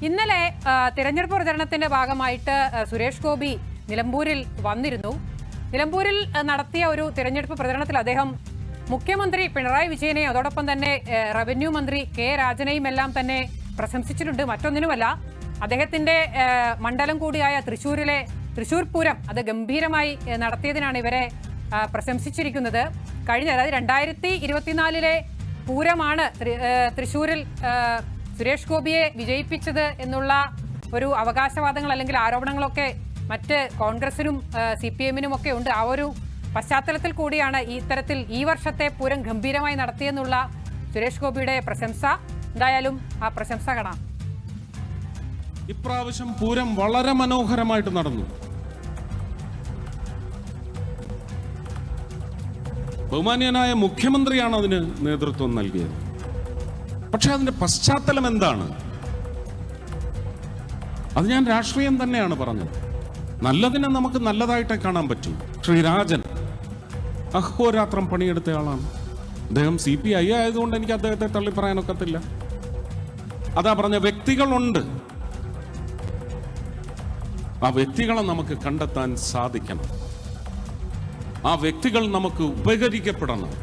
ഇന്നലെ തിരഞ്ഞെടുപ്പ് പ്രചരണത്തിന്റെ ഭാഗമായിട്ട് സുരേഷ് ഗോപി നിലമ്പൂരിൽ വന്നിരുന്നു. നിലമ്പൂരിൽ നടത്തിയ ഒരു തിരഞ്ഞെടുപ്പ് പ്രചരണത്തിൽ അദ്ദേഹം മുഖ്യമന്ത്രി പിണറായി വിജയനെയും അതോടൊപ്പം തന്നെ റവന്യൂ മന്ത്രി കെ രാജനെയും എല്ലാം തന്നെ പ്രശംസിച്ചിട്ടുണ്ട്. മറ്റൊന്നിനുമല്ല, അദ്ദേഹത്തിന്റെ മണ്ഡലം കൂടിയായ തൃശൂർ പൂരം അത് ഗംഭീരമായി നടത്തിയതിനാണ് ഇവരെ പ്രശംസിച്ചിരിക്കുന്നത്. കഴിഞ്ഞ അതായത് 2024 പൂരമാണ് തൃശൂരിൽ സുരേഷ് ഗോപിയെ വിജയിപ്പിച്ചത് എന്നുള്ള ഒരു അവകാശവാദങ്ങൾ അല്ലെങ്കിൽ ആരോപണങ്ങളൊക്കെ മറ്റ് കോൺഗ്രസിനും CPM-നും ഒക്കെ ഉണ്ട്. ആ ഒരു പശ്ചാത്തലത്തിൽ കൂടിയാണ് ഇത്തരത്തിൽ ഈ വർഷത്തെ പൂരം ഗംഭീരമായി നടത്തിയെന്നുള്ള സുരേഷ് ഗോപിയുടെ പ്രശംസ. എന്തായാലും ആ പ്രശംസ കാണാം. ഇപ്രാവശ്യം പൂരം വളരെ മനോഹരമായിട്ട് നടന്നു. ബഹുമാന്യനായ മുഖ്യമന്ത്രിയാണ് അതിന് നേതൃത്വം നൽകിയത്. പക്ഷെ അതിന്റെ പശ്ചാത്തലം എന്താണ്? അത് ഞാൻ രാഷ്ട്രീയം തന്നെയാണ് പറഞ്ഞത്. നല്ലതിനെ നമുക്ക് നല്ലതായിട്ടേ കാണാൻ പറ്റൂ. ശ്രീരാജൻ അഹോരാത്രം പണിയെടുത്ത ആളാണ്. അദ്ദേഹം CPI ആയതുകൊണ്ട് എനിക്ക് അദ്ദേഹത്തെ തള്ളിപ്പറയാനൊക്കത്തില്ല. അതാ പറഞ്ഞ വ്യക്തികളുണ്ട്. ആ വ്യക്തികളെ നമുക്ക് കണ്ടെത്താൻ സാധിക്കണം. ആ വ്യക്തികൾ നമുക്ക് ഉപകരിക്കപ്പെടണം.